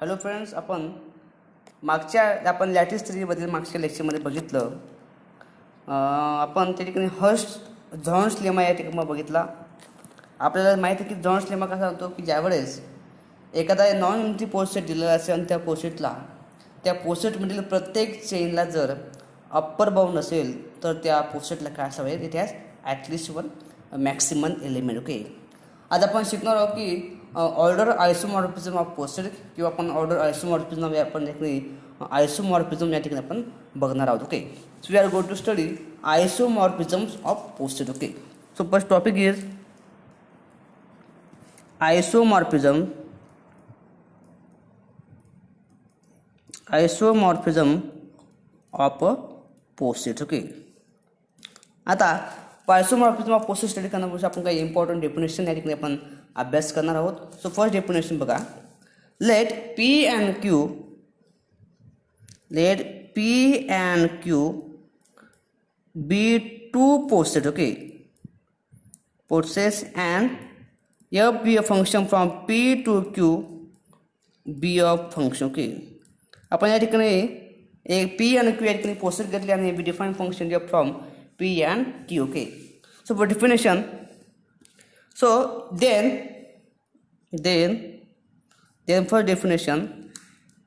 Hello friends, आपण lattice थ्रीमधील मागच्या लेक्चरमध्ये बघितलं. आपण त्या ठिकाणी झॉन्स लेमा या ठिकाणी बघितला. आपल्याला माहिती आहे की झॉन्स लेमा कसा होतो की ज्यावेळेस एखादा नॉन एम्प्टी पोस्टसेट दिलेला असेल आणि त्या पोस्टसेटमधील प्रत्येक चेनला जर अप्पर बाउंड असेल तर त्या पोस्टसेटला काय असावे, it has at least one maximum element. Okay, आज आपण शिकणार आहोत की ऑर्डर आयसोमॉर्फिझम ऑफ पोस्टेट किंवा आपण ऑर्डर आयसोमॉर्फिझम आपण आयसोमॉर्फिझम या ठिकाणी आपण बघणार आहोत. Okay, so we are going to study isomorphisms of poset. Okay, so first topic is isomorphism of poset. Okay, आता आयसोमॉर्फिझम ऑफ पोस्टेट स्टडी करण्यापूर्वी आपण काही इम्पॉर्टंट डेफिनेशन या ठिकाणी आपण अभ्यास करणार आहोत. सो फर्स्ट डेफिनेशन बघा, let P and Q be two poset. Okay, posets and F be a function from P to Q be a function. Okay, आपण या ठिकाणी एक पी आणि क्यू या ठिकाणी पोस्टेट घेतले आणि be define function F from P and Q. Okay, so for definition, so then for definition,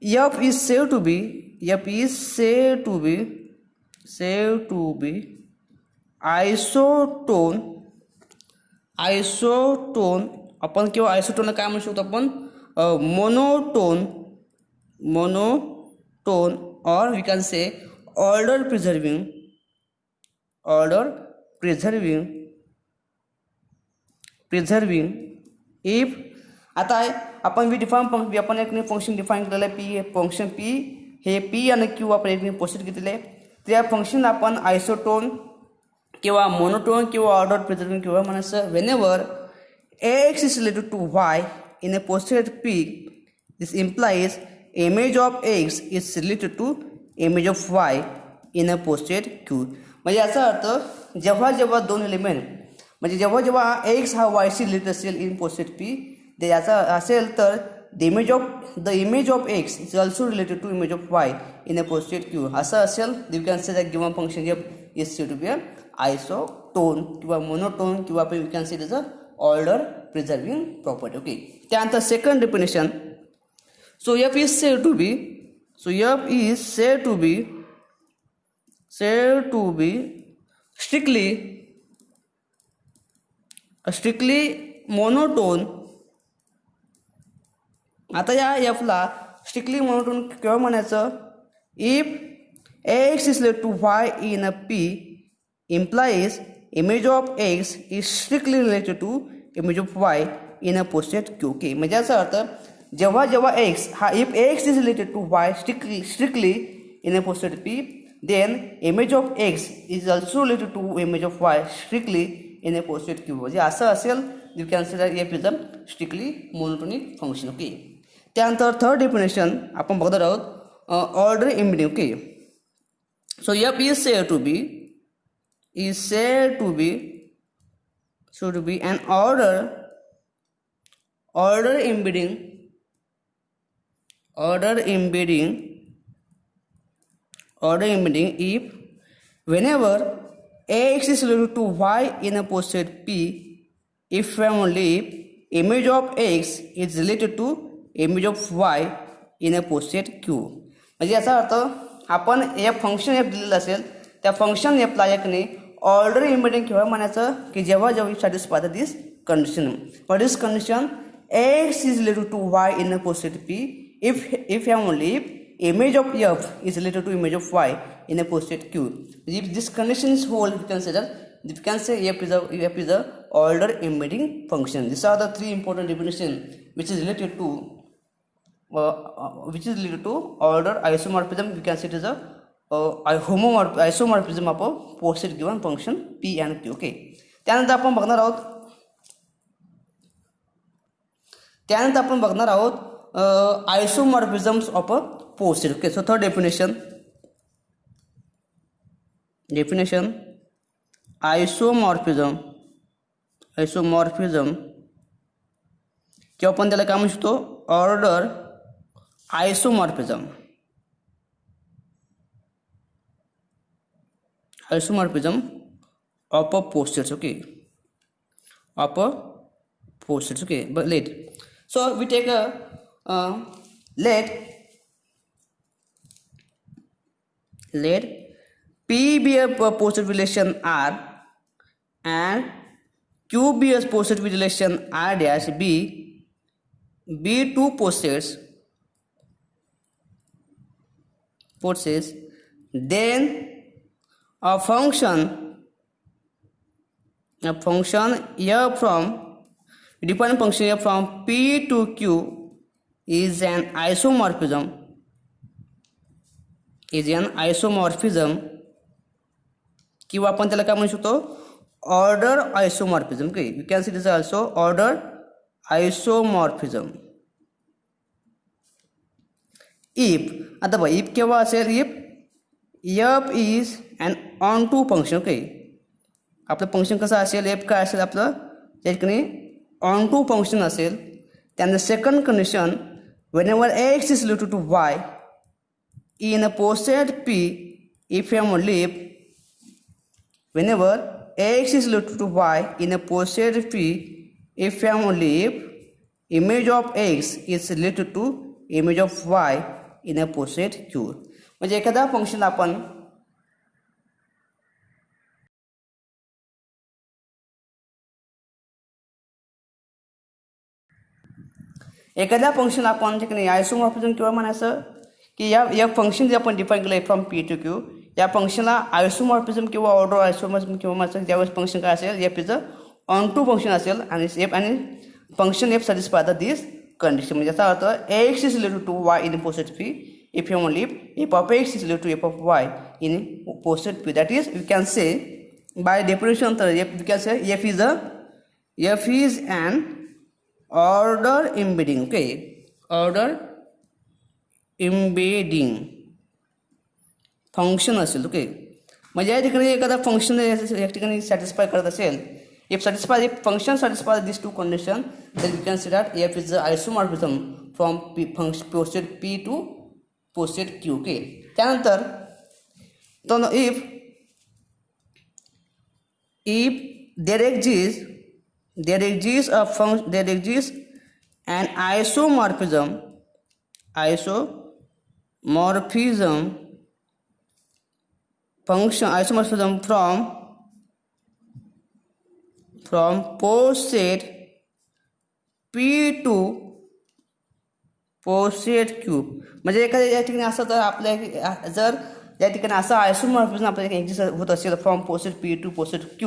f is said to be isotone आपण किंवा आयसोटोनला काय म्हणू शकतो आपण, monotone or we can say order preserving if. आता आपण आपण एक फंक्शन डिफाईन केलेलं आहे, पी फंक्शन पी हे पी आणि क्यू आपण एक पोस्टेट घेतलेले आहे. त्या फंक्शन आपण आयसोटोन किंवा मोनोटोन किंवा ऑर्डर प्रिझर्विंग किंवा म्हणायचं whenever x is related to y in a posted p, this implies image of x is related to image of y in a posted q. म्हणजे याचा अर्थ जेव्हा दोन एलिमेंट म्हणजे जेव्हा एक्स हा वायशी रिलेटेड असेल इन पोस्टेड पी, ते याचा असेल तर the image of X is also related to image of Y in a poset Q असं असेल. You can say that given function F is said to be isotone किंवा monotone किंवा आपण you can say is a order preserving property. Okay, त्यानंतर second definition, so F is said to be strictly monotone. आता या एफला strictly monotone केव्हा म्हणायचं, if X is related to Y in a P implies image of X is strictly related to image of Y in a poset Q. Okay, म्हणजे याचा अर्थ जेव्हा X हा if X is related to Y strictly in a poset P, then image of x is also related to image of y strictly in a posted q. म्हणजे असं असेल, you can say that F is a strictly monotonic function. Okay, त्यानंतर third definition आपण बघणार आहोत order embedding. Okay, so F is said to be an order embedding if whenever x is related to y in a posted p, if and only if image of x is related to image of y in a posted q. म्हणजे याचा अर्थ आपण function F दिलेलं असेल, त्या function एफला एकने order इम्बिडिंग केव्हा म्हणायचं की जेव्हा satisfy this condition. For this condition x is related to y in a posted p if and only if image of f is related to image of y in a posted q. If this condition is hold, we can say f is a order embedding function. These are the three important definitions which is related to order isomorphism. We can say it is a isomorphism of a posted given function p and q. Okay, त्यानंतर आपण बघणार आहोत isomorphisms of a poset. Okay, so third definition isomorphism किंवा आपण त्याला काय म्हणू शकतो, isomorphism of a postulates, okay, of a postulates, okay. But so we take a let P be a positive relation R and Q be a positive relation R dash be two postulates, then a function f from P to Q is an isomorphism किंवा आपण त्याला काय म्हणू शकतो, order isomorphism, okay. You can see this also order isomorphism. If आता बघा if केव्हा असेल, if F is an onto function, okay. आपलं फंक्शन कसं असेल, एफ काय असेल आपलं त्या ठिकाणी ऑन टू फंक्शन असेल. त्यानंतर second condition whenever X is related to Y in a posted P if and only if whenever x is related to y in a posted P if and only if image of x is related to image of y in a posted Q. म्हणजे एखादा function आपण ठिकाणी आयसोमॉर्फिझम किंवा म्हणायचं की या function जे आपण define केलं आहे फ्रॉम पी टू क्यू, या फंक्शनला आयसोमॉर्फिझम किंवा ऑर्डर आयसोमॉर्फिझम किंवा म्हणायचं ज्यावेळेस फंक्शन काय असेल, F is onto function असेल आणि एफ आणि function F satisfy the this condition. म्हणजे याचा अर्थ X is related to Y in poset P if you only F of X is related to F of Y in poset P. That is you can say by definition तर you can say F is an order embedding, okay, order embedding function असेल, okay. म्हणजे या ठिकाणी एखादा function या ठिकाणी satisfy करत असेल, if function satisfy this two condition then you can see that F is the isomorphism from poset P to poset Q, okay. त्यानंतर तर if there exists an isomorphism from posted P to posted Q. म्हणजे एखाद्या या ठिकाणी असं तर आपल्या जर या ठिकाणी असं आयसोमॉर्फिझम आपल्याला एक्झिस्ट होत असेल from poset P to poset Q,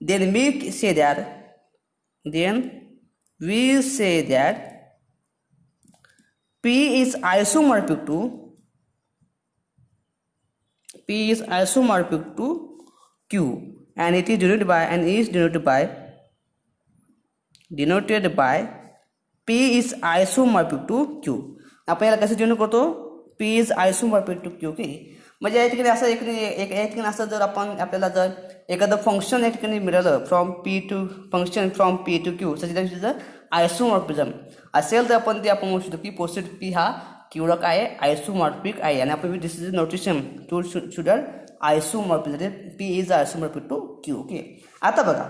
then we say that P is isomorphic to Q and it is denoted by P is isomorphic to Q. आपण याला कसं डिनोट करतो, P is isomorphic to Q, okay. म्हणजे या ठिकाणी असं या ठिकाणी असं जर आपल्याला जर एखादं फंक्शन या ठिकाणी मिळालं फ्रॉम पी टू क्यू जर आयसोमॉर्फिझम असेल तर आपण म्हणू शकतो की पोस्टेड पी हा क्यूला काय आहे, आयसोमॉर्फिक आहे. आणि आपण this is notation to show the isomorphic, P is isomorphic to Q, okay. आता बघा,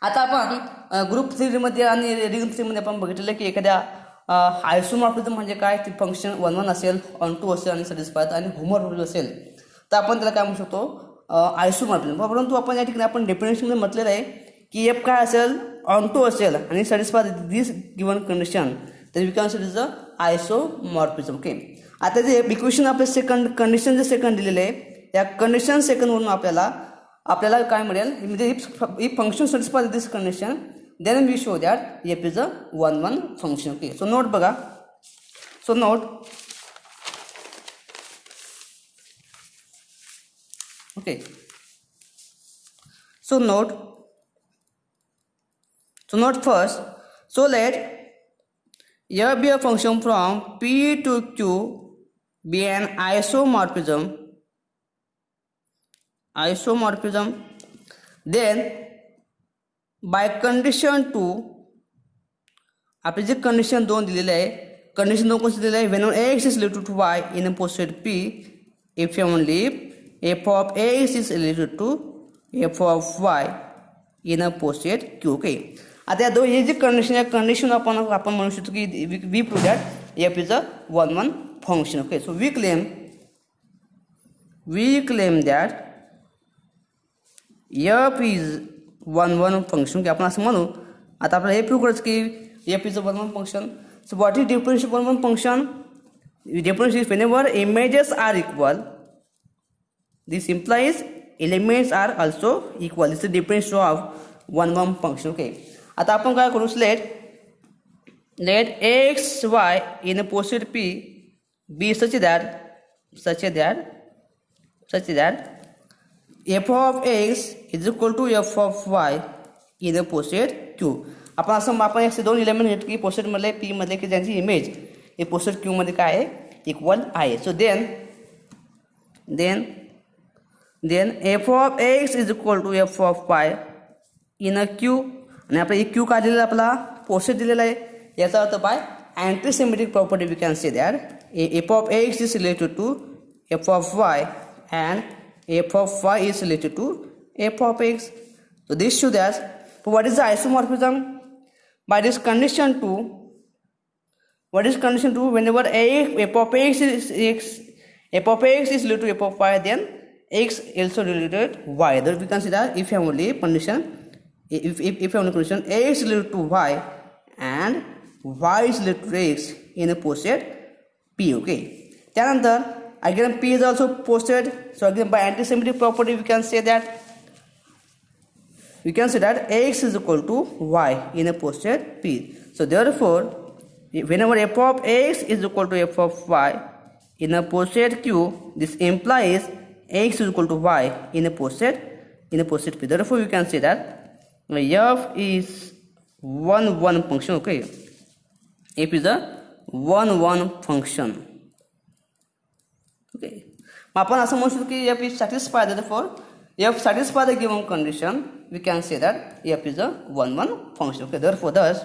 आता आपण ग्रुप थ्रीमध्ये आणि रिंग थ्रीमध्ये आपण बघितलेलं की एखाद्या आयसोमॉर्फिझम म्हणजे काय, ते फंक्शन 1 असेल, ऑन टू असेल आणि सॅटिस्फाय आणि होमोमॉर्फिझम असेल तर आपण त्याला काय म्हणू शकतो, आयसोमॉर्फिझम. परंतु आपण या ठिकाणी आपण डेफिनेशनमध्ये म्हटलेलं आहे की एफ काय असेल, ऑन टू असेल आणि सॅटिस्फाय दिस गिवन कंडिशन तर we can say is a isomorphism, okay. आता जे इक्वेशन आपले कंडिशन जे सेकंड दिलेले आहे, या कंडिशन सेकंडवरून आपल्याला काय मिळेल, म्हणजे if function satisfy this condition then we show that f is a 1 function, okay. So note बघा, okay, so note first, so let f be a function from P to Q be an isomorphism, then by condition 2 आपली जे condition 2 दिलेली आहे, condition 2 consider whenever x is related to y in a post p, if only f of x is related to f of y in a post q. Okay. आता या दोन हे जे condition आपण म्हणू शकतो की we prove that f is a one function. Okay, so we claim that f is one function. की आपण असं म्हणू. आता आपल्याला हे प्रूव्ह करायचं की f is a one function. So what is difference of one function? Difference is whenever images are equal, this implies elements are also equal. This is the difference of one function. Okay. आता आपण काय करू, let x y in a posted p be such that f of x is equal to f of y in a posted q. आपण एक से दोन element घेतले की पोस्टेड मध्ये p मध्ये की ज्यांची इमेज हे पोस्टेड q मध्ये काय आहे, इक्वल आहे. सो then f of x is equal to f of y in a q. आणि आपला क्यू काय दिलेला, आपला पोस्टेड दिलेला आहे. याचा अर्थ by antisymmetric property we can say that f of x is related to f of y and f of y is related to f of x. So this shows that what is the isomorphism? By this condition 2, what is condition 2? Whenever f of x is related to f of y, then x also related to y. Then we can see that if only condition, if only condition a is related to y and y is related to x in a posted p. Okay. त्यानंतर again p is also posted. So again by antisymmetric property we can say that x is equal to y in a posted p. So therefore whenever f of x is equal to f of y in a posted q, this implies x is equal to y in a posted p. Therefore we can say that f is one function. Okay, f is a one function. Okay, आपण असं म्हणू शकतो की f is satisfied. Therefore f satisfy the given condition, we can say that f is a one function. Okay, therefore thus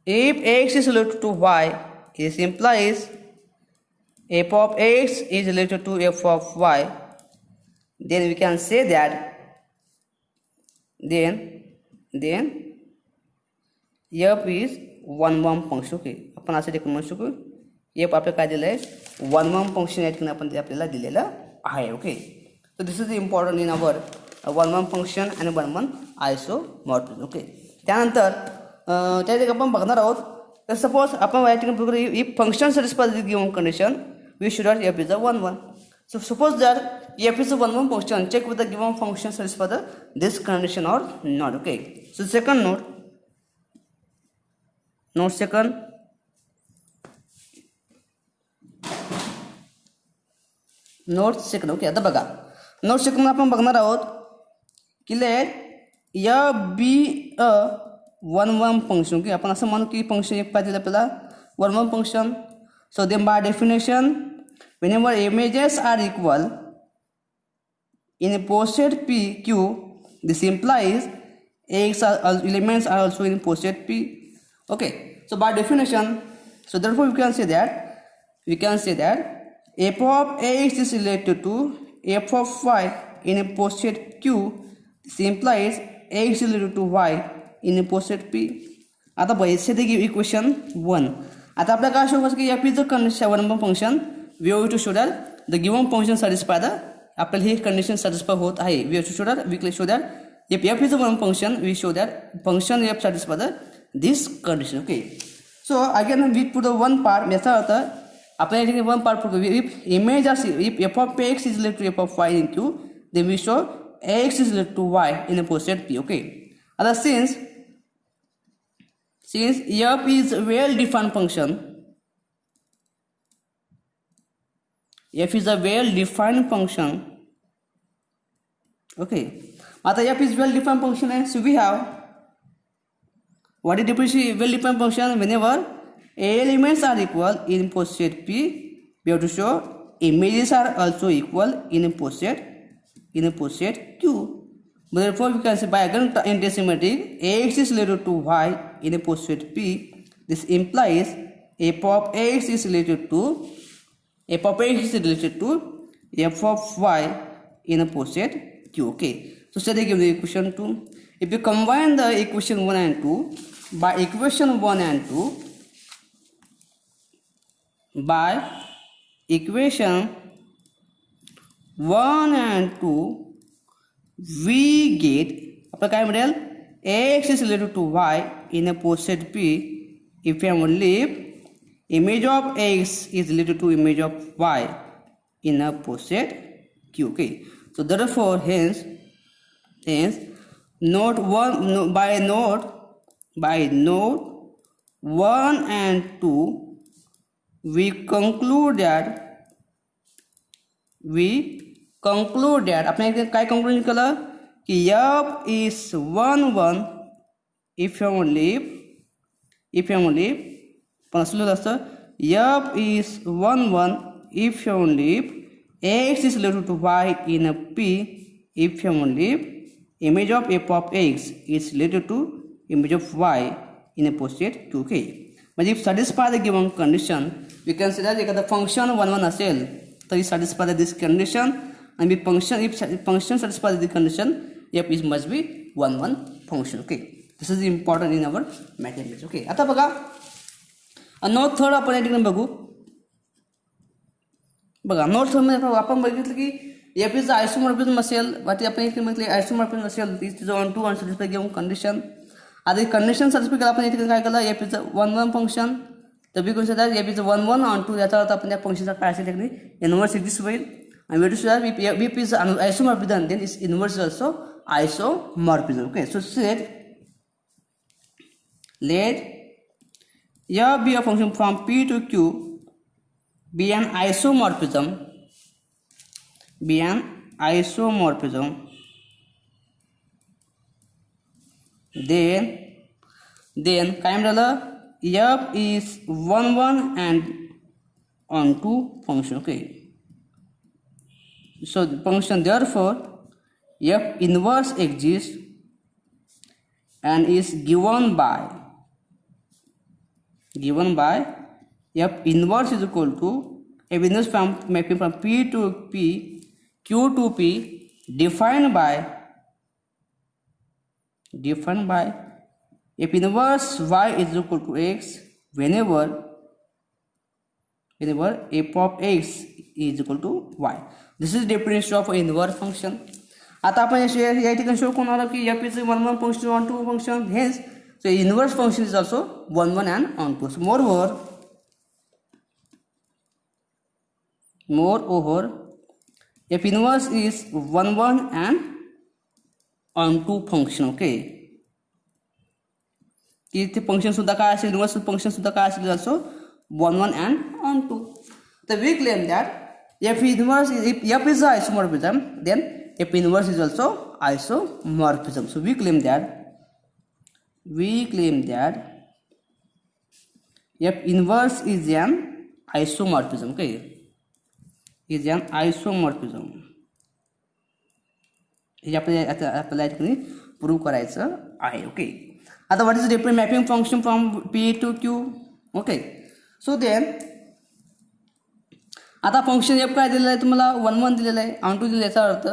if x is related to y, this implies f of x is related to f of y, then we can say that then f is one function. Okay, आपण असं देखील म्हणू शकू f आपल्याला काय दिलं आहे, one function या ठिकाणी आपण ते आपल्याला दिलेलं आहे. Okay, so this is important in our one function आणि one आयसोमॉर्फिझम. ओके, त्यानंतर त्या ठिकाणी आपण बघणार आहोत तर सपोज आपण या ठिकाणी बघू if function satisfy the given condition, we should have f is a one. So suppose that f is a one function, check with the given function satisfy this condition or not. Okay, so second second okay, आता बघा note second आपण बघणार आहोत की late f be a one function. की आपण असं म्हणू की फंक्शन एक पाहिजे आपल्याला one function. So then by definition, whenever images are equal in a posted p q, this implies elements are also in posted p. Okay, so by definition, so therefore we can say that f of x is related to f of y in a posted q. This implies x is related to y in a posted p. आता पैसे they give equation 1. आता आपल्याला काय शोधायचं की f is a condition one function, we have to show that the given function satisfy the, आपल्याला हे condition satisfy होत आहे. we have to show that, we show that if f is a one function, we show that function f satisfy the this condition. Okay, so again we put the one part. याचा अर्थ आपण या ठिकाणी one part पडतो. if image असेल, if f of x is related to f of y in q, then we show x is related to y in a posted p. Okay, आता since f is a well-defined function, okay, आता f is well-defined function है. So we have what is differential well-defined function? Whenever a elements are equal in posted p, we have to show images are also equal in a posted q. Therefore, we can say by again anti-symmetric, X is related to Y in a poset P. This implies f of X is related to f of Y in a poset Q. Okay. So, say they give the equation 2. If you combine the equation 1 and 2, by equation 1 and 2, by equation 1 and 2, we get आपलं काय मिळेल x is related to y in a poset P if and only if image of x is related to image of y in a poset Q. Okay, so therefore hence note 1 by note 1 and 2 we conclude that आपण इथे काय conclusion केलं की f is 1 1 if and only पण असलं असतं f is 1 1 if and only if x is related to y in a p if and only if image of f of x is related to image of y in a poset q. Okay, म्हणजे if satisfy the given condition we can say that एखादं function 1 1 असेल तरी satisfy this condition, and if function satisfies the condition f is must be 1 1 function. Okay, this is important in our mathematics. Okay, आता बघा note third आपण या ठिकाणी बघू. बघा नोट थर्ड मध्ये आपण बघितलं की f इज आयसोमॉर्फिझम असेल वाटी आपण इथे म्हटले आयसोमॉर्फिझम असेल तिचं 1 2 satisfy गिवन कंडिशन. आता कंडिशन satisfy केला आपण इथे काय केलं f इज 1 1 फंक्शन. तर बी करू शकता f इज 1 1 ऑन 2 याचा अर्थ आपण त्या फंक्शनचा काय असेल ठिकाणी इन्व्हर्स एक्झिस्ट होईल. And we do that if is isomorphism, then its inverse is also isomorphism. Okay, so let f be a function from P to Q be an isomorphism then काय मिळालं f is 1 1 and on 2 function. Okay, so the function therefore f inverse exists and is given by f inverse is equal to f inverse from mapping from P to P, Q to P defined by f inverse y is equal to x whenever f of x is equal to y. This is definition of inverse function. आता आपण या ठिकाणी show कोण आलो की f is 1 1 function on 2 function, hence so inverse function is also 1 1 and on 2. So moreover f inverse is 1 1 and on 2 function. Okay, की ते function सुद्धा काय असेल इन्व्हर्स फंक्शन सुद्धा काय असेल also 1 1 and on 2. So we claim that if f is isomorphism, then f inverse is also isomorphism. So we claim that f inverse is an isomorphism. Okay, is an isomorphism. हे आपल्याला ठिकाणी prove करायचं आहे. Okay, आता what is different mapping function from P to Q. Okay, so then आता function f काय दिलेलं आहे तुम्हाला 1 1 दिलेलं आहे ऑन 2 दिलेलं. याचा अर्थ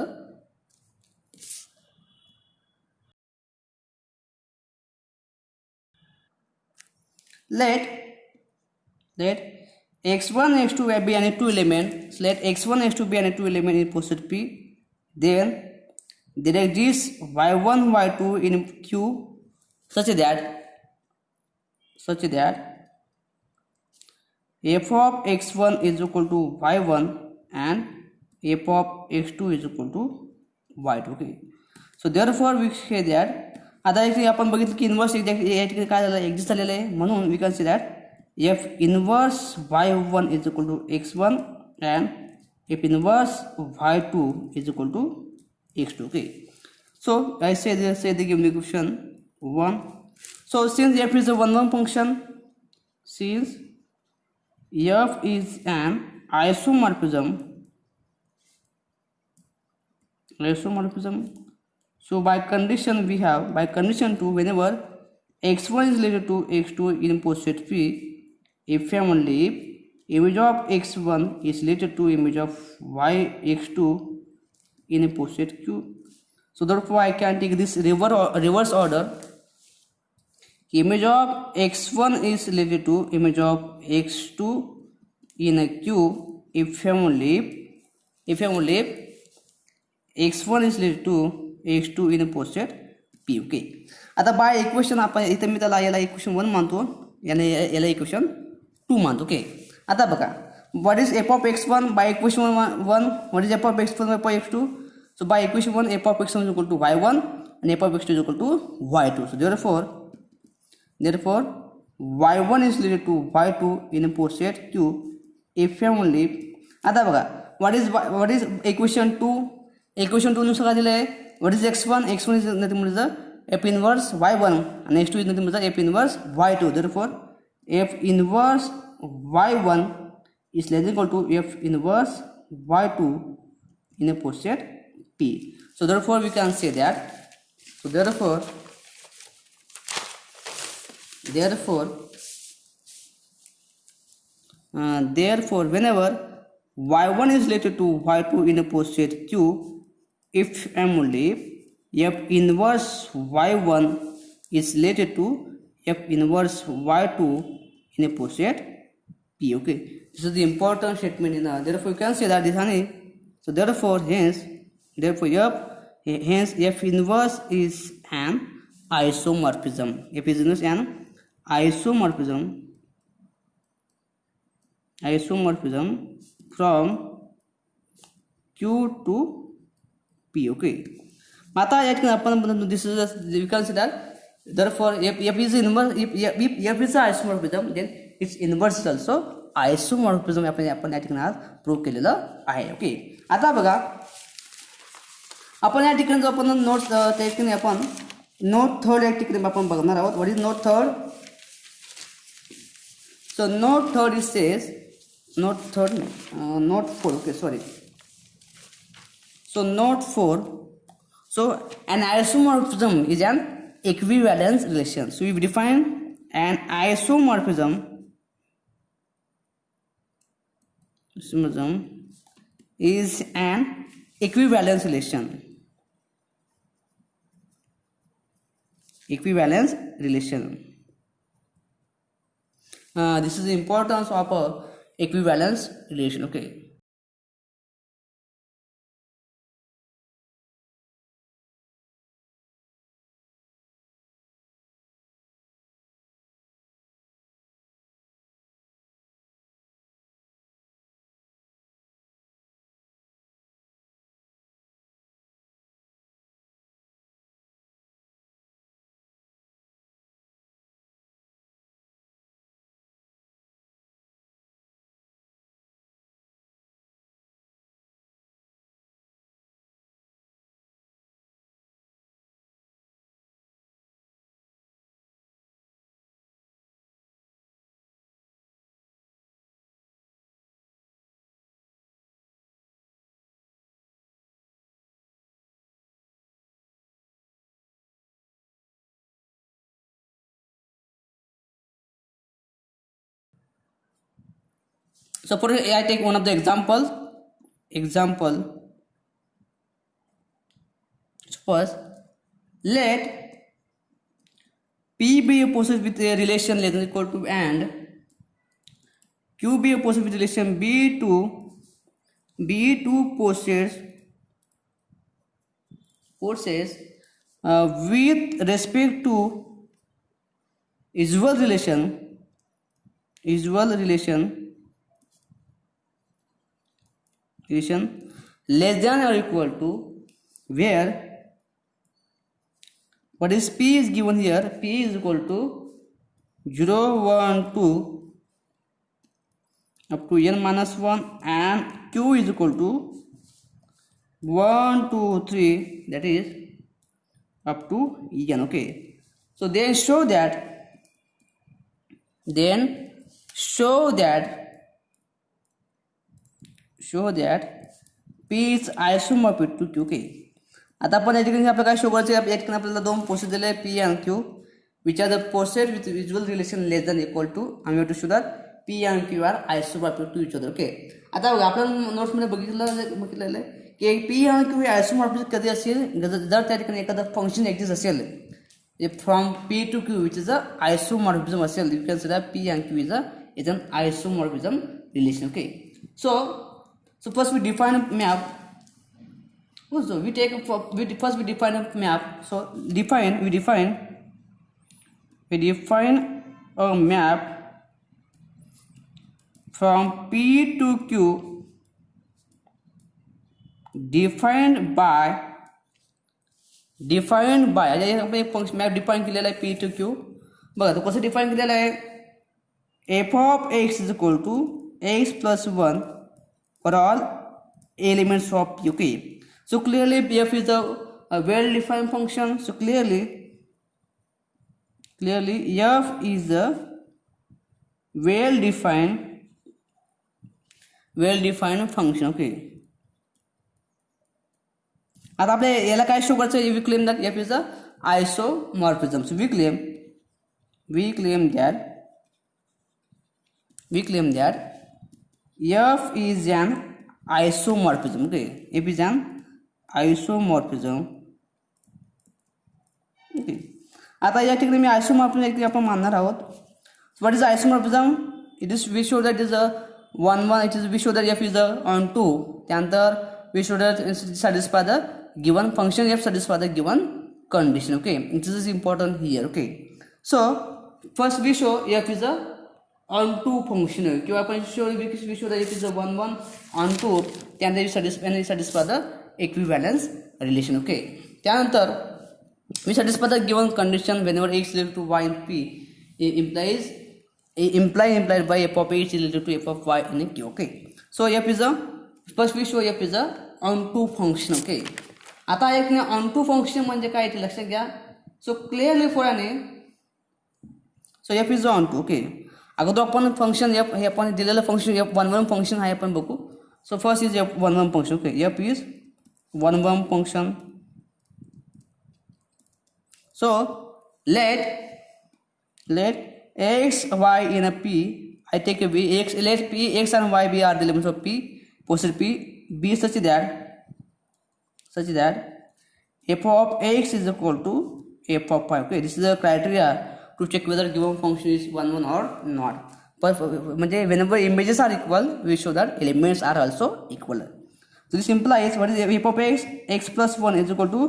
let x1 x2 be any two element. Let x1 x2 be any two element in poset P, then there exists y1 y2 in Q such that f of x1 is equal to y1 and f of x2 is equal to y2. Okay, so therefore we say that आता इथे आपण बघितलं की inverse या ठिकाणी काय झालं exist झालेलं आहे, म्हणून we can say that f inverse y1 is equal to x1 and f inverse y2 is equal to x2. Okay, so I say the given equation 1. So since f is a 1 1 function, since f is an isomorphism, So by condition we have, by condition 2, whenever x1 is related to x2 in poset P, if and only if image of x1 is related to image of y x2 in a poset Q. So therefore I can take this reverse order. Image of x1 is related to image of x2 in a Q if and only x1 is related to x2 in a poset P. Okay, आता by equation आपण इथे मी त्याला याला equation 1 मानतो, याला equation 2 मानतो. Okay, आता बघा, what is F of x1 by equation 1, what is F of x1 by x2. So by equation 1, f of x1 is equal to y1 and f of x2 is equal to y2. So therefore y1 is related to y2 in a poset Q if and only. आता बघा, what is equation 2. equation 2 नुसार काय दिलं आहे, what is x1 is nothing but the f inverse y1 and x2 is nothing but the f inverse y2. Therefore f inverse y1 is less than equal to f inverse y2 in a poset P. So therefore we can say that, so therefore whenever y1 is related to y2 in a poset Q, if and only f inverse y1 is related to f inverse y2 in a poset P. Okay, this is the important statement in the, therefore you can say that this honey. So therefore hence f inverse is an isomorphism. F inverse is an isomorphism from Q to P. Okay, आता या ठिकाणी आपण this is we can say that therefore f is inverse, if f is isomorphism then its inverse is also isomorphism. आपण या ठिकाणी आज prove केलेलं आहे. ओके, आता बघा, आपण या ठिकाणी जो आपण नोट त्या ठिकाणी आपण नोट थर्ड या ठिकाणी आपण बघणार आहोत. What is note third. So note third is says note 4. Okay, sorry. So note 4. So an isomorphism is an equivalence relation. So we define an isomorphism is an equivalence relation. This is the importance of a equivalence relation. Okay. Suppose I take one of the example. Suppose let P be a process with a relation less than or equal to and Q be a process with relation B to process with respect to usual relation less than or equal to, where what is P is given here, P is equal to 0, 1, 2 up to n minus 1 and Q is equal to 1, 2, 3, that is up to n. Okay, so then show that P is isomorphic to Q. Okay, आता आपण या ठिकाणी आपल्याला काय show करायचं आहे, या ठिकाणी आपल्याला दोन पोसेट दिले आहे P and Q which are the poset with visual relation less than equal to I have to show that P and Q are isomorphic to each other. Okay, आता बघा आपल्या नोट्समध्ये बघितलेलं आहे की पी अँड क्यू हे isomorphic कधी असेल, जर त्या ठिकाणी एखादं फंक्शन एक्झिस्ट असेल from P to Q which is a isomorphism असेल, you can say that P and Q is an isomorphism relation. Okay, so first we define a map. So we define a map. So we define a map from P to Q defined by एक function map define केलेला आहे P to Q. बघा तो कसं define केलेला आहे, f of x is equal to x plus 1 for all elements of p. Okay, so clearly f is a well defined function. So clearly f is a well defined function. Okay, आता आपल्या याला काय show करायचं, we claim that f is a isomorphism. So we claim that f is an isomorphism. Okay, f is an isomorphism. Okay, आता या ठिकाणी मी आयसोमॉर्फिझम आपण मानणार आहोत. What is isomorphism? It is we show that is a 1 it is we show that f is on 2. त्यानंतर we show that satisfy the given function f satisfy the given condition. Okay, it is important here. Okay, so first we show f is a onto functional किंवा आपण we show that it is a 1 1 onto, त्यानंतर we satisfy the equivalence relation. Okay, त्यानंतर we satisfy the given condition whenever x is equal to y in p implied by f of x is related to f of y in q. Okay, so f is a first we show f is a onto function. Okay, आता एक onto function म्हणजे काय ते लक्षात घ्या. So clearly for any so f is onto. Okay, अगोदर आपण function f हे आपण दिलेलं फंक्शन f11 फंक्शन आहे आपण बघू. So first is f11 function. Okay, f is 11 function. So let x y in a p, I take a b, x, let p x and y be are the elements of p, poset p be such that f of x is equal to f of y. Okay, this is the criteria to check whether given function is 1 1 or not. But म्हणजे whenever images are equal, we show that elements are also equal. So this implies what is f of x plus 1 is equal to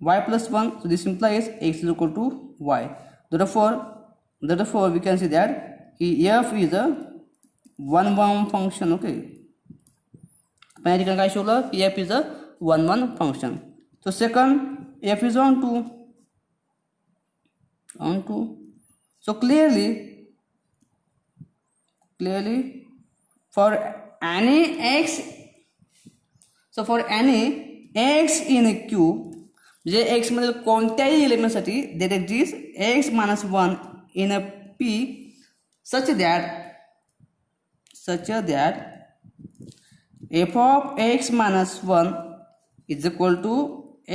y plus 1. So this implies x is equal to y. Therefore we can say that f is a 1 1 function. Okay, आपण या ठिकाणी काय शोधलं की f is a 1 1 function. So second, f is onto. So clearly for any x, so for any x in a q, म्हणजे x मधील कोणत्याही एलिमेंटसाठी that exist x minus 1 in a p such that f of x minus 1 is equal to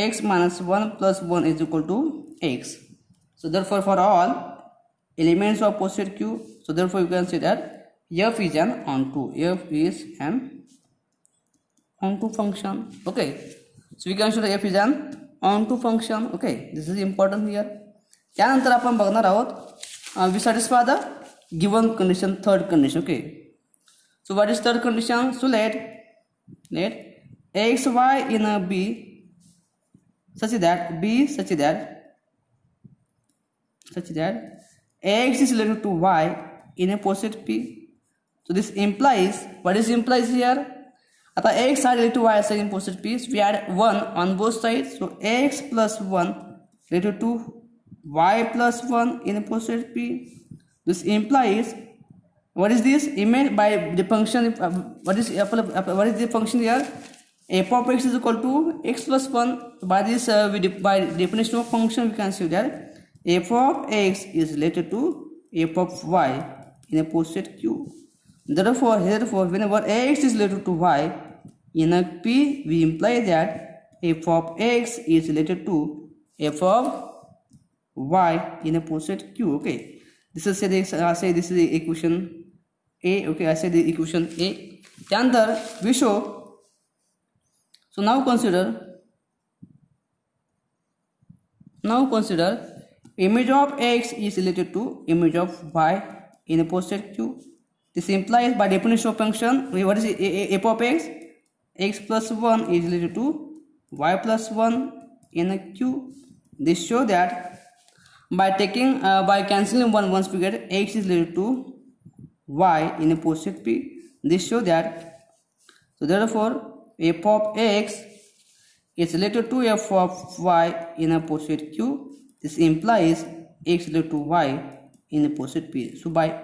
x minus 1 plus 1 is equal to x. So therefore for all elements of poset q, so therefore you can say that f is an onto. F is an onto function. Okay, so we can show that f is an onto function. Okay, this is important here. त्यानंतर आपण बघणार आहोत we satisfy the given condition, third condition. Okay, so what is third condition? So let x y in a b such that x is related to y in a poset p. So this implies, what is implies here? आता x are related to y side in poset p, so we add 1 on both sides. So x plus 1 related to y plus 1 in a poset p. This implies, what is this? Image by the function, what is the function here? F of x is equal to x plus 1. By this by definition of function we can see that f of x is related to f of y in a poset q. Therefore whenever x is related to y in a p, we imply that f of x is related to f of y in a position q. Okay, this is say this is the equation a. Okay, I say the equation a. त्यानंतर we show, so now consider image of x is related to image of y in a position q. This implies by definition of function, what is f of x? X plus 1 is related to y plus 1 in a q. This show that by cancelling one once we get x is related to y in a position p. This show that, so therefore f of x is related to f of y in a position q. This implies x related to y in a position p. So by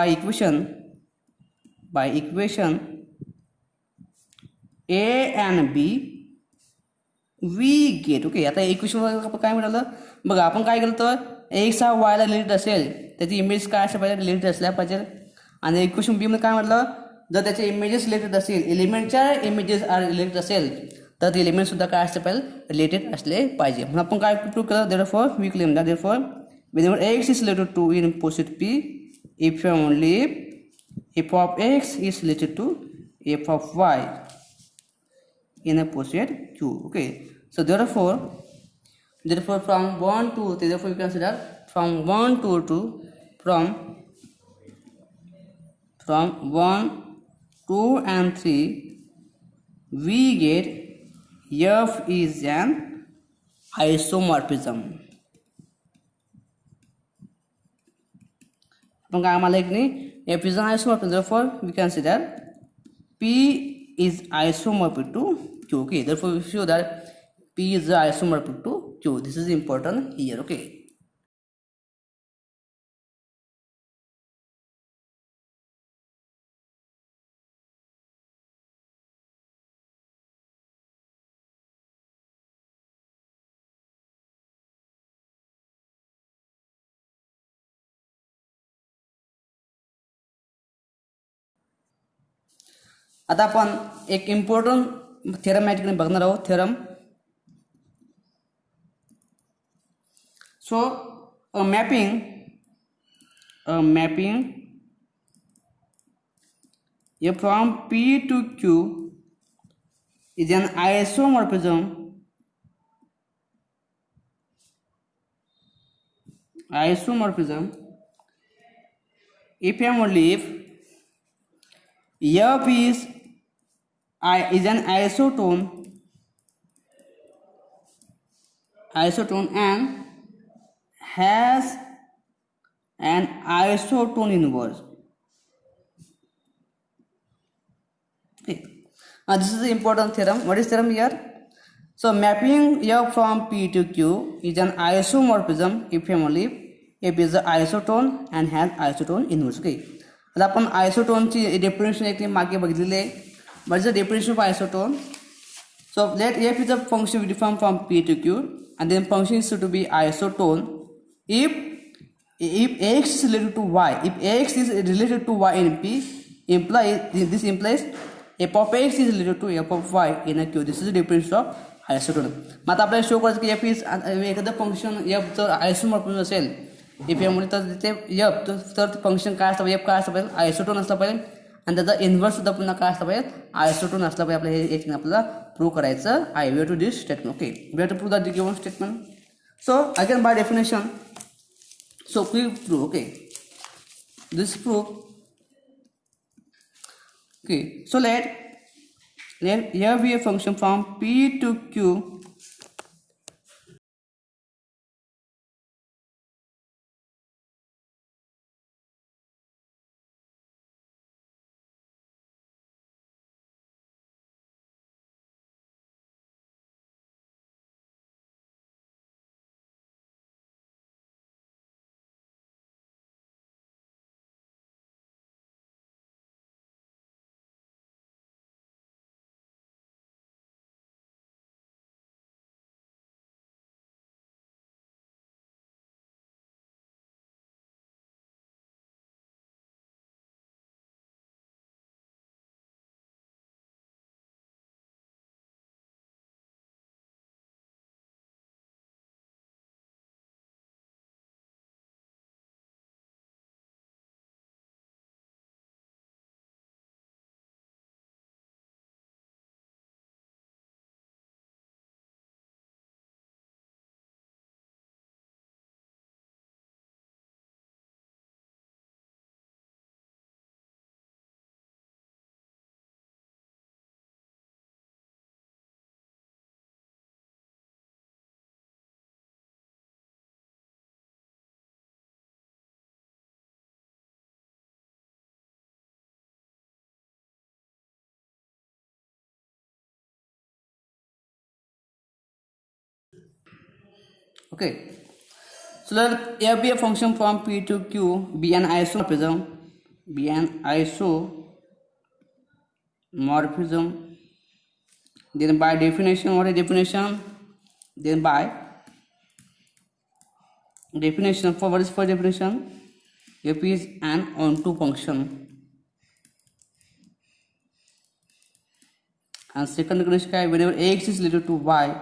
equation a and b we get. Okay, आता इक्वेशनवर आपण काय मिळालं बघा. आपण काय केलं तर एक्स हा वायला रिलेटेड असेल, त्याची इमेज काय असल्या पाहिजे, रिलेटेड असल्या पाहिजे. आणि इक्वेशन बी मध्ये काय म्हटलं, जर त्याचे इमेजेस रिलेटेड असेल, एलिमेंटच्या इमेजेस आर रिलेटेड असेल तर ते एलिमेंट सुद्धा काय असले पाहिजे, रिलेटेड असले पाहिजे. म्हणून आपण काय प्रूव्ह केलं, therefore we claim that therefore whenever x is related to in position p, if only f of x is related to f of y in a position q. Okay, so therefore from 1 to 3, therefore you consider from 1 to 2, from 1, 2 and 3 we get f is an isomorphism. आपण काय आम्हाला एक नाही f is an isomorphism, therefore we consider p is isomorphic to q. Okay, therefore we show that p is isomorphic to q. This is important here. Okay, आता आपण एक important theorem या ठिकाणी बघणार आहोत. Theorem, so a mapping from p to q is an isomorphism if and only if f is an isotone and has an isotone inverse. Okay, this is the important theorem. What is theorem here? So mapping f from p to q is an isomorphism if and only if is the isotone and has isotone inverse. Okay, आता आपण आयसोटोनची definition एक मागे बघितलेली आहे. What is the definition of isotone? So let f is a function we define from p to q, and then function is to be isotone if x is related to y. If x is related to y in p, this implies f of x is related to f of y in a q. This is the definition of isotone. मग आता आपल्याला show करायचं की f is एखादं function f जर आयसोमॉर्फिझम असेल if यामुळे तर तिथे f तर फंक्शन काय असलं पाहिजे, f काय असलं पाहिजे, आयसोटोन असलं पाहिजे. आणि त्याचा इन्व्हर्स सुद्धा पुन्हा काय असलं पाहिजे, आयसोटोन असलं पाहिजे. आपल्याला हे एक आपल्याला प्रूव्ह करायचं आहे. We have to this statement. Okay, we have to prove the given statement. So again by definition, so we prove. Okay, this proof. Okay, so let here be a function from p to q Okay. So let F be a function from P to Q, be an isomorphism, Then by definition, what is definition? Then by definition, for what is for definition? F is an onto function. And second condition, whenever X is related to Y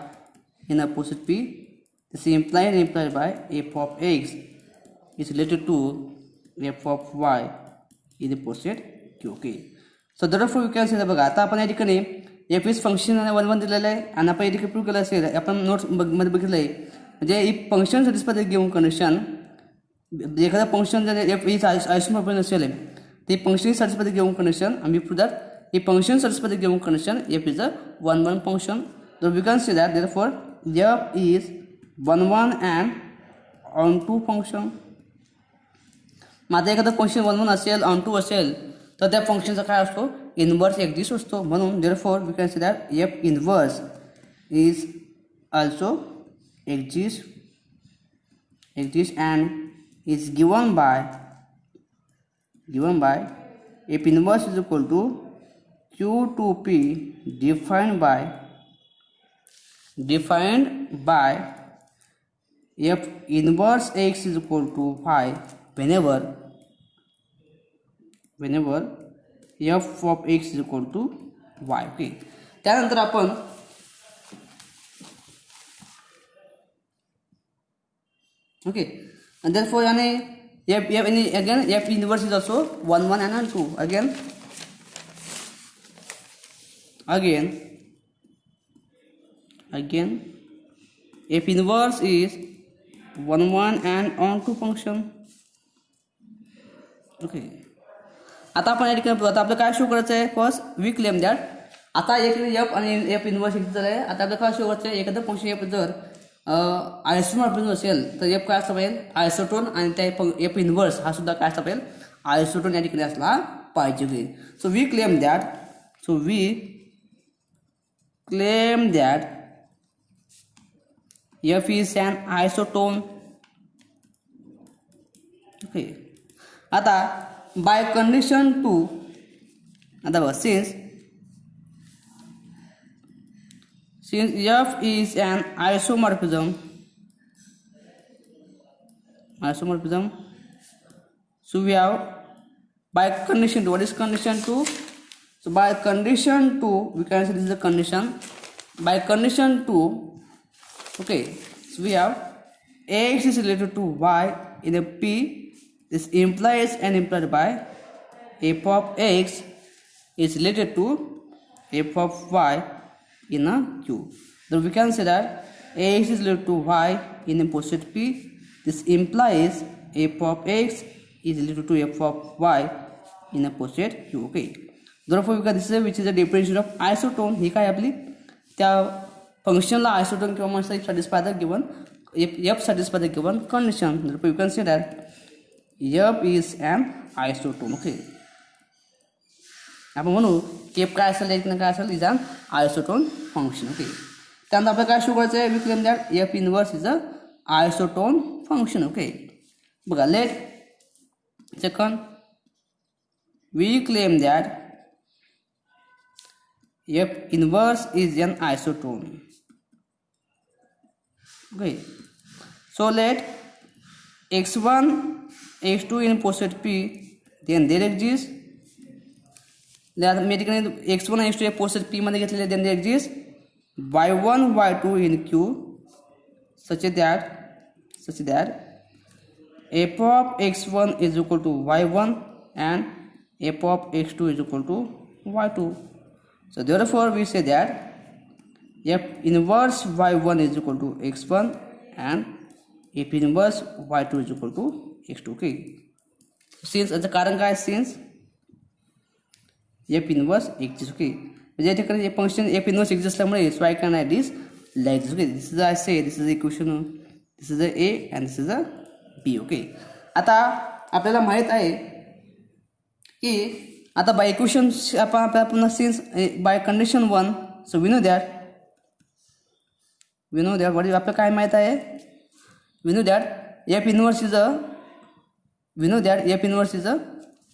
in opposite P, this is implied by f of X is related to f of Y in the opposite Q. Okay. So therefore we can say that बघा आता आपण या ठिकाणी F is function 1 दिलेलं आहे आणि आपण या ठिकाणी प्रूव्ह केलं असेल आपण नोट्स मध्ये बघितलं आहे म्हणजे if function satisfy given condition एखादा फंक्शन जर एफ इज आयसोमॉर्फिझम असेल ते function satisfy given condition and we prove that a function satisfies the given condition f is a 1-1 function. So we can say that therefore f is 1-1 and onto function. माझा एखादा function 1-1 असेल onto असेल तर त्या फंक्शनचा काय असतो inverse exist असतो म्हणून therefore we can say that f inverse is also exist and is given by f inverse is equal to Q to P defined by f inverse X is equal to Y whenever f of X is equal to Y. Okay. त्यानंतर आपण okay and therefore याने again f inverse is also 1-1 and 2 again f inverse is 1-1 and onto function. Okay. आता आपण या ठिकाणी आता आपल्याला काय शो करायचं आहे फर्स्ट वी क्लेम दॅट आता एक एफ आणि एफ इनवर्स एक्झिस्ट आहे आता आपल्याला काय शो करायचं आहे एखादं फंक्शन एफ जर आयसोमॉर्फिझम असेल तर एफ काय असला पाहिजे आयसोटोन आणि त्या एफ इनवर्स हा सुद्धा काय असला पाहिजे आयसोटोन या ठिकाणी असला पाहिजे. So we claim that f is an isotone. Okay. आता by condition 2 आता बघा since f is an isomorphism so we have by condition 2 what is condition 2 so by condition 2 we can say this is the condition by condition 2 okay so we have X is related to Y in a P. This implies and implied by f of X is related to f of Y in a Q. Then we can say that X is related to Y in a positive P. This implies f of X is related to f of Y in a positive Q. Okay. Therefore we can say which is the definition of isotone. ही काय आपली त्या फंक्शनला isotone किंवा मग satisfy the given f satisfy the given condition. Therefore you can say that f is an isotone. Okay. आपण म्हणू की f काय असेल एक काय असेल is an isotone function. Okay. त्यानंतर आपल्याला काय शो करायचं आहे we claim that f inverse is a isotone function. Okay. बघा let second we claim that f inverse is an isotone. Okay. So let x1 x2 in positive P then there exists x1 x2 हे positive P मध्ये घेतलेले then there exists y1 y2 in Q such that f of x1 is equal to y1 and f of x2 is equal to y2. So therefore we say that f inverse y1 is equal to x1 and f inverse y2 is equal to x2. Okay. Since याचं कारण काय since f inverse exists. Okay. म्हणजे या ठिकाणी function f inverse exists असल्यामुळे so I can write this like this. Okay. This is I say this is the equation. This is the A and this is the B. Okay. आता आपल्याला माहित आहे की आता बाय इक्वेशन आपण आपल्याला पुन्हा since by condition 1 so we know that what is आपल्याला काय माहित आहे we know that F inverse is a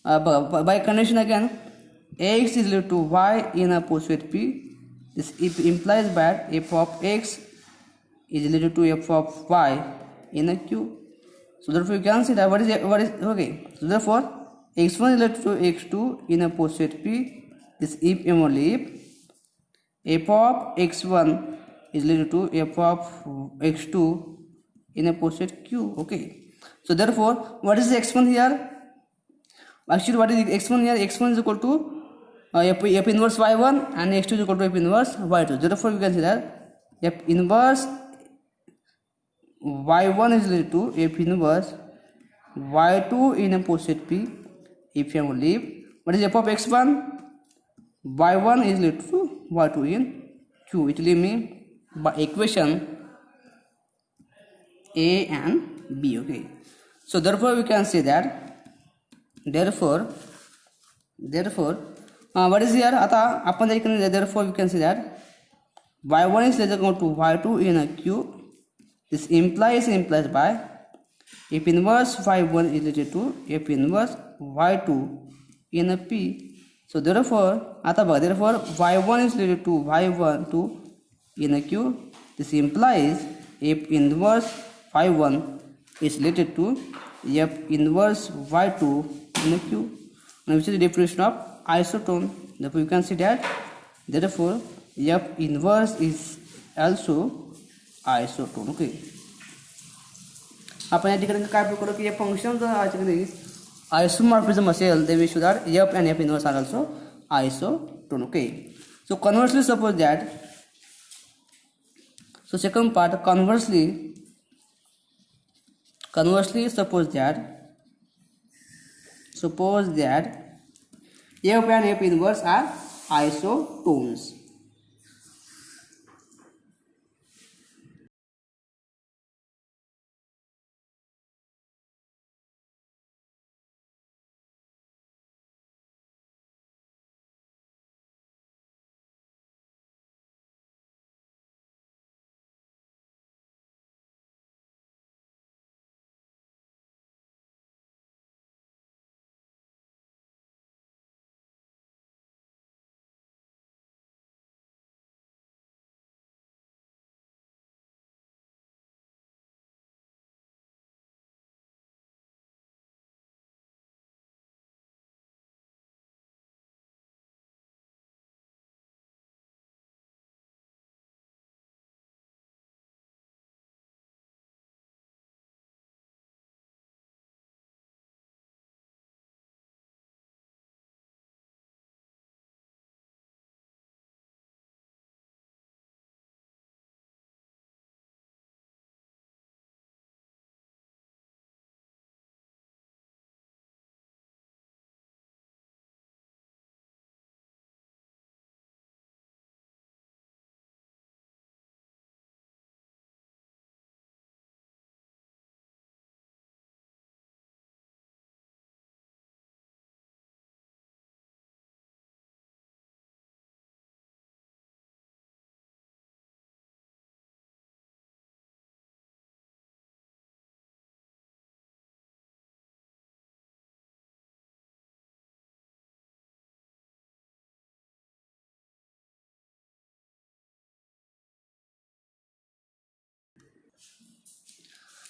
by condition again, x is equal to y in a postulate P. This implies that f of x is related to f of y in a Q. So therefore you can see that what is okay. So therefore x1 is related to x2 in a postulate P. This if and only if f of x1 is related to f of x2 in a postulate Q. Okay. So therefore what is the x1 here? Actually what is x1 here? x1 is equal to f inverse y1 and x2 is equal to f inverse y2. Therefore we can see that f inverse y1 is related to f inverse y2 in a postulate P if and only if what is f of x1? y1 is related to y2 in Q. It will mean by equation A and B. Okay. So therefore we can say that therefore what is here? आता आपण जर इकडे therefore we can say that y1 is equal to y2 in a Q. This implies by f inverse y1 is related to f inverse y2 in a P. So therefore आता बघा therefore y1 is related to y12 in a Q. This implies f inverse y1 is related to f inverse y2 in a Q. Now which is the definition of isotone. Therefore you can see that therefore f inverse is also isotone. Okay. आपण या ठिकाणी काय prove करू की हे function जर आयसोमॉर्फिझम असेल then we show that f and f inverse are also isotone. Okay. So conversely suppose that second part conversely suppose that f and f inverse are isotones.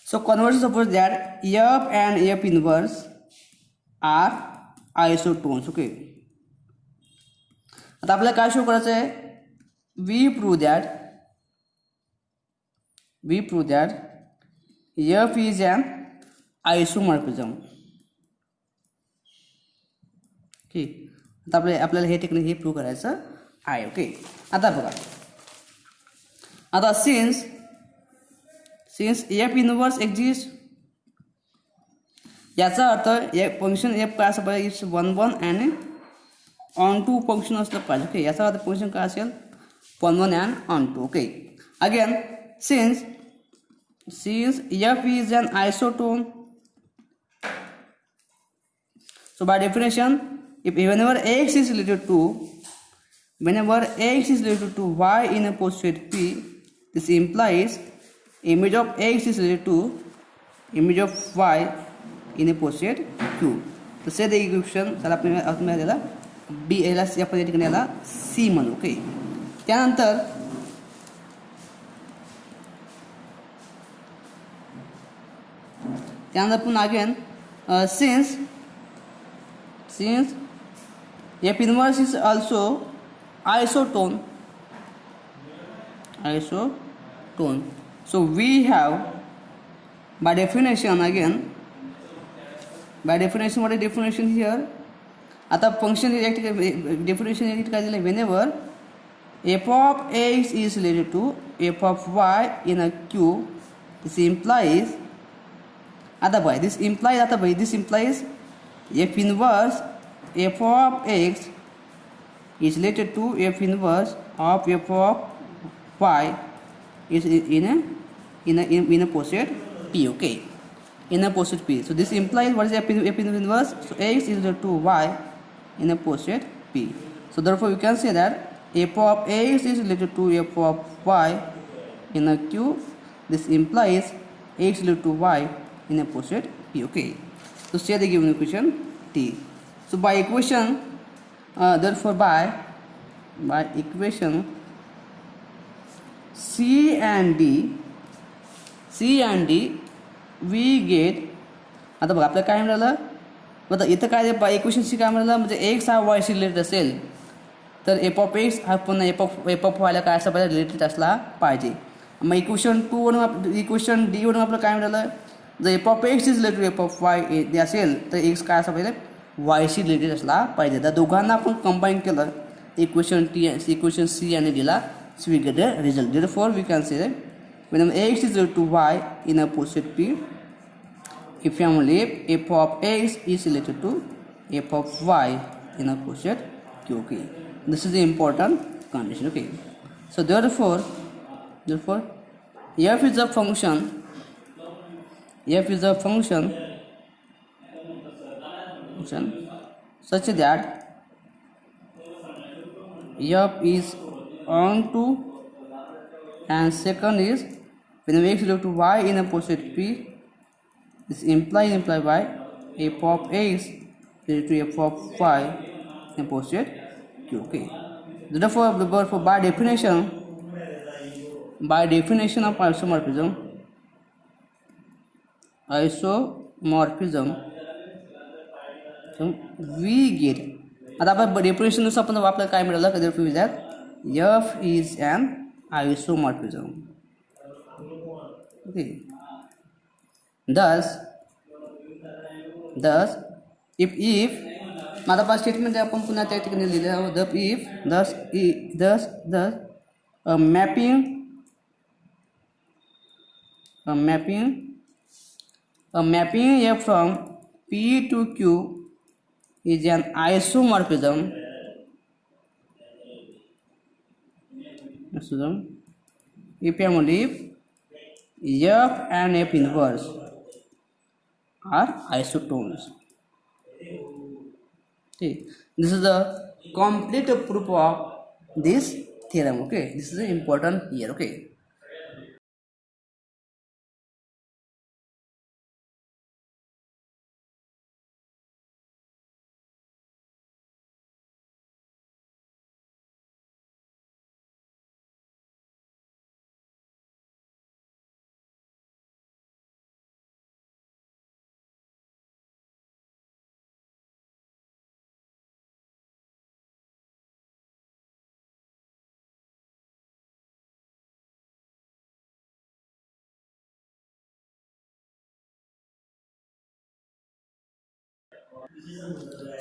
So conversely suppose that f and f inverse are isotones. Okay. आता आपल्याला काय show करायचं आहे? we prove that f is an isomorphism. Okay. आता आपल्याला हे technique हे prove करायचं आहे. Okay. आता बघा आता since f inverse exists याचा अर्थ फंक्शन f काय असं पाहिजे it's 1 1 and on to function असलं पाहिजे. ओके. याचा अर्थ फंक्शन काय असेल 1 1 and on to. Okay. Again since f is an isotone, so by definition whenever x is related to y in a postulate P, this implies image of x is related to image of y in a poset q. तर से the equation त्याला आपण याला B याला आपण या ठिकाणी याला सी म्हणू. ओके. त्यानंतर पुन्हा again since f inverse is also isotone, so we have by definition again, what is definition here? आता function definition काय दिलं, whenever f of x is related to f of y in a q, this implies this implies f inverse f of x is related to f inverse of f of y is in a poset p. Okay, in a poset p. So this implies what is f inverse? So x is related to y in a poset p. So therefore we can say that f of x is related to f of y in a q. This implies x is related to y in a poset p. Okay, so say the given equation t. So by equation therefore by equation c and d we get, आता बघा आपल्याला काय मिळालं, बघा इथं काय by equation सी काय मिळालं, म्हणजे एक्स हा वाय शी रिलेटेड असेल तर एफ ऑफ एक्स हा पुन्हा एफ ऑफ वायला काय असं पाहिजे, रिलेटेड असला पाहिजे. मग इक्वेशन इक्वेशन डी वरून आपलं काय मिळालं, जर F of X is related F of Y असेल तर एक्स काय असं पाहिजे, वायशी रिलेटेड असला पाहिजे. तर दोघांना आपण कंबाईन केलं इक्वेशन सी आणि डीला, so we get the result. Therefore we can say when x is equal to y in a poset p, if family f of x is related to f of y in a poset q. Okay, this is the important condition. Okay, so therefore f is a function such that f is onto, and second is when x is equal to y in a poset p, this implied by f of x related to f of y in a poset q. Okay, therefore by definition of isomorphism so we get, आता आपण definition नुसार आपण आपल्याला काय मिळालं, therefore that f is an isomorphism. Okay, thus if माझा पास statement आपण पुन्हा त्या ठिकाणी लिहिलं आहे, thus a mapping f from p to q is an isomorphism if and only if f and f inverse are isotones. Okay, this is the complete proof of this theorem. Okay, this is important here. Okay.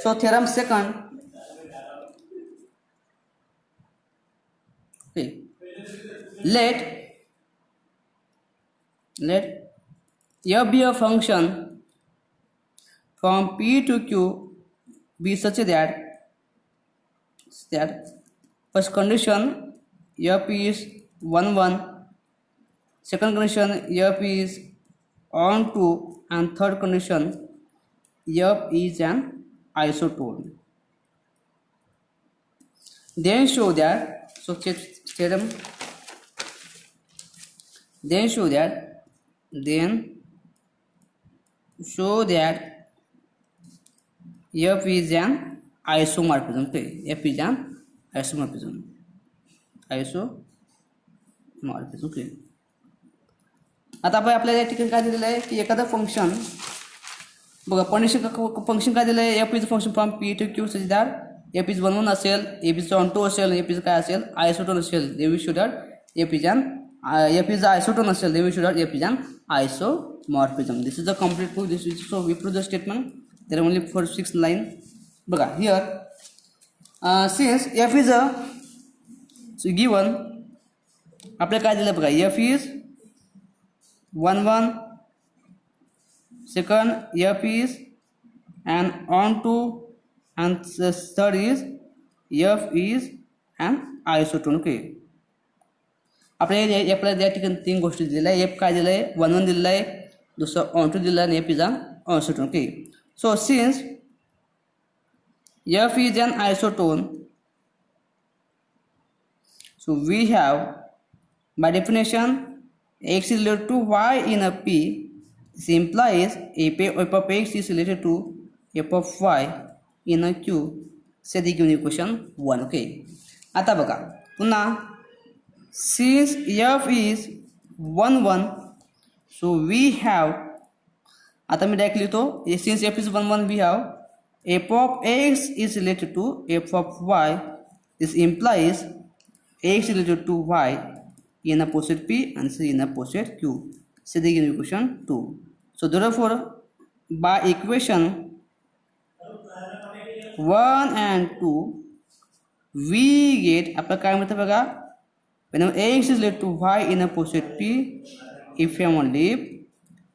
So theorem second, okay, let f be a function from p to q be such that first condition f is 1 1, second condition f is on 2, and third condition f is an isotone. Then show that theorem then show that show that F is an isomorphism. Okay, F is an isomorphism. Isomorphism. Okay. आता आपण आपल्याला या ठिकाणी काय दिलेलं आहे की एखादं फंक्शन बघा फंक्शन काय दिलं आहे F is function from P to Q such that F is 1 असेल एफ इज 2 असेल एफ इज काय असेल आयसोटोन असेल they we should F is isotone असेल they we should F is an isomorphism. This is the complete proof. This is so we prove the statement. There are only 6 lines. बघा here since f is a so given आपल्याला काय दिलं बघा f is 1 1 second f is and on 2 and third is f is an isotone. Okay, आपल्याला या ठिकाणी 3 गोष्टी दिलेल्या आहे. एफ काय दिलं आहे 1 1 दिलेलं आहे, दुसरं ऑन 2 दिलं आहे आणि F is an isotone. Okay, so since f is an isotone, so we have by definition x is related to y in a p. This implies f of x is related to f of y in a q. Say the given equation 1. Okay, आता बघा पुन्हा since f is 1 1, so we have आता मी direct लिहितो since f is 1 1 we have f of x is related to f of y. This implies x is related to y in a positive p and c in a positive q. So the given equation 2. So therefore by equation 1 and 2 we get आपलं काय म्हणतं बघा whenever x is related to y in a positive p, if only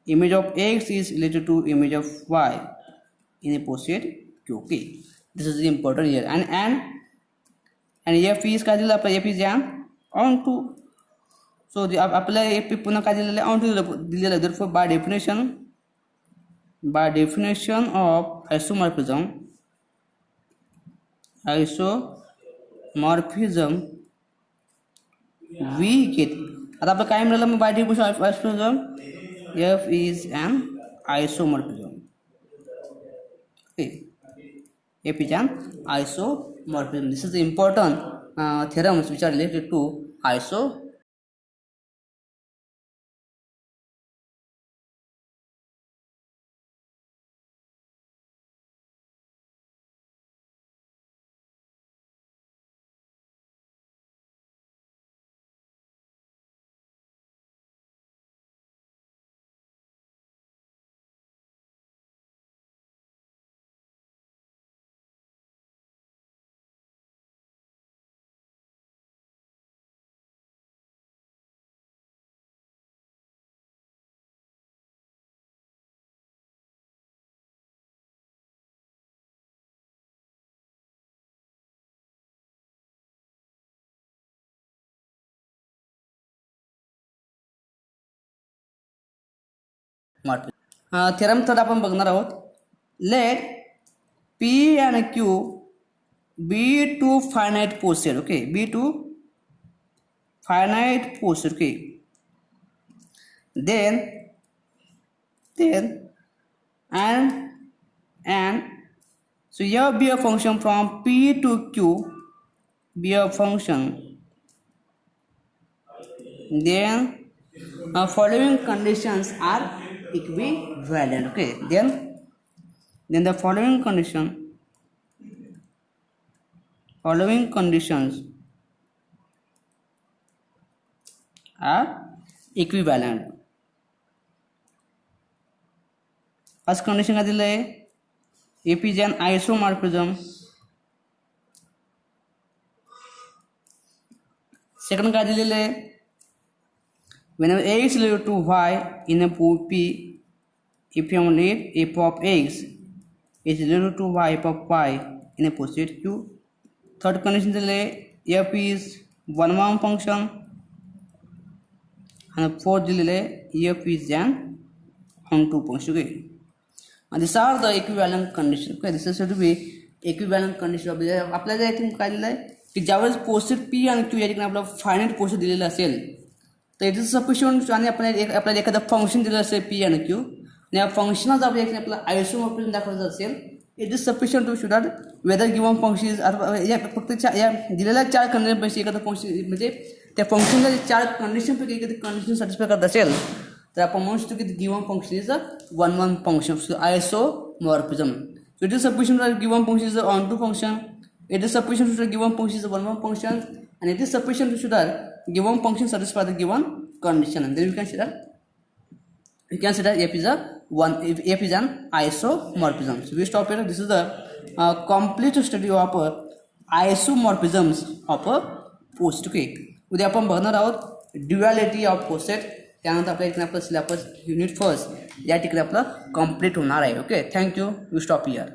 image of x is related to image of y in a positive q. Okay, this is important here. And f is काय दिलं आपलं f is an on 2. So आपल्याला f पुन्हा काय दिलेलं आहे on 2 दिलेलं आहे. Therefore by definition of isomorphism we get आता आपलं काय मिळालं मग by definition of isomorphism f is an isomorphism. Okay, f is an isomorphism. This is the important theorems which are related to theorem third आपण बघणार आहोत. Let p and q be two finite posted. Okay, be two finite posted. Okay, then and so here be a function from p to q, be a function, then following conditions are equivalent. Okay, then the following conditions are equivalent. First condition काय दिलं आहे f is an isomorphism. Second काय दिलेलं आहे whenever x is related to y in a p, if only f of x is related to y f of y in a positive q. Third condition दिले f is 1 1 function and fourth दिलेले f is an onto function. Okay, and these are the equivalent condition. Okay, this is said to be equivalent condition of आपल्याला या ठिकाणी काय दिलं आहे की ज्यावेळेस पोस्टेड p आणि q या ठिकाणी आपला फायनाईट पोस्टेड दिलेला असेल तर इट इज सफिशियंट आणि आपल्याला एखादं फंक्शन दिलं असेल p आणि q आणि या फंक्शनच आपल्याला आयसोमॉर्फिझम दाखवायचं असेल, it is sufficient to show that whether given function या फक्त या दिलेल्या 4 कंडिशनपैकी एखादं फंक्शन म्हणजे त्या फंक्शनला 4 कंडिशनपैकी एखादी कंडिशन सॅटिस्फाय करत असेल तर आपण म्हणू शकतो की given function is a one function isomorphism. So it is sufficient that given function is a onto function. It is sufficient to given function is a one function, and it is sufficient to show that given function satisfy the given condition. And then we can say that f is an isomorphism. So we stop here. This is the complete study of isomorphisms of a post. Okay. उद्या आपण बघणार आहोत duality of पोसेट. त्यानंतर आपल्या इकडे आपलं syllabus unit first या ठिकाणी आपलं कंप्लीट होणार आहे. Okay, thank you. You stop here.